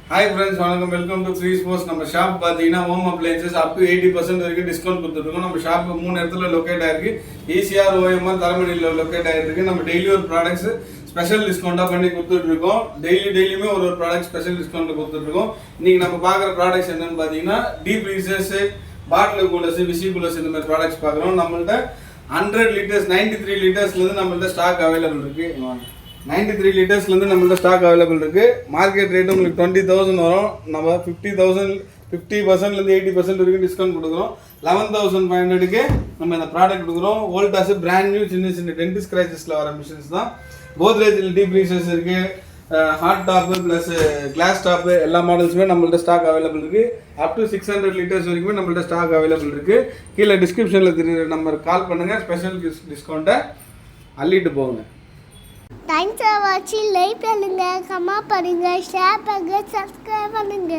Hi friends, welcome to Free Sports. நம்ம shop பார்த்தீங்கன்னா home appliances up to 80% வரைக்கும் discount கொடுத்துருக்கோம். நம்ம ஷாப் 3 இடத்துல லொக்கேட் ஆயிருக்கு. ஈசிஆர் ஓஎம்ஆர் தரமணியில் லொக்கேட் ஆயிருக்கு. நம்ம டெய்லி ஒரு ப்ராடக்ட்ஸ் ஸ்பெஷல் டிஸ்கவுண்ட்டாக பண்ணி கொடுத்துட்ருக்கோம். டெய்லியுமே ஒரு ப்ராடக்ட் ஸ்பெஷல் டிஸ்கவுண்ட்டில் கொடுத்துட்ருக்கோம். இன்றைக்கி நம்ம பார்க்குற ப்ராடக்ட்ஸ் என்னென்னு பார்த்தீங்கன்னா டீப் ஃப்ரீசர்ஸ், பாட்டில் கூலர்ஸ், விசி கூலர்ஸ் இந்த மாதிரி ப்ராடக்ட்ஸ் பார்க்குறோம். நம்மள்ட்ட 100 லிட்டர்ஸ் 93 லிட்டர்ஸ்லேருந்து நம்மள்ட்ட ஸ்டாக் அவைலபிள் இருக்குது. 93 லிட்டர்ஸ்லேருந்து நம்மள்ட்ட ஸ்டாக் அவைலபிள் இருக்குது. மார்க்கெட் ரேட்டு உங்களுக்கு 20,000 வரும். நம்ம 50%லேருந்து 80% வரைக்கும் டிஸ்கவுண்ட் கொடுக்குறோம். 11,500க்கு நம்ம இந்த ப்ராடக்ட் கொடுக்குறோம். வோல்டாஸ் பிராண்ட் நியூ சின்ன டென்ட் ஸ்க்ராச்சஸில் வர மிஷின்ஸ் தான். கோத்ரேஜில் டீப் ஃப்ரீசர்ஸ் இருக்குது. Hot top plus glass top எல்லா மாடல்ஸுமே நம்மள்ட்ட ஸ்டாக் அவைலபிள் இருக்குது. அப் டு 600 லிட்டர்ஸ் வரைக்குமே நம்மள்ட்ட ஸ்டாக் அவைலபிள் இருக்குது. கீழே டிஸ்கிரிப்ஷனில் தெரியுற நம்பருக்கு கால் பண்ணுங்கள். ஸ்பெஷல் டிஸ்கவுண்ட்டை அள்ளிட்டு போங்க. தேங்க்ஸ் ஃபார் வாட்சிங். லைக் பண்ணுங்க, கமெண்ட் பண்ணுங்க, ஷேர் பண்ணுங்க, சப்ஸ்கிரைப் பண்ணுங்க.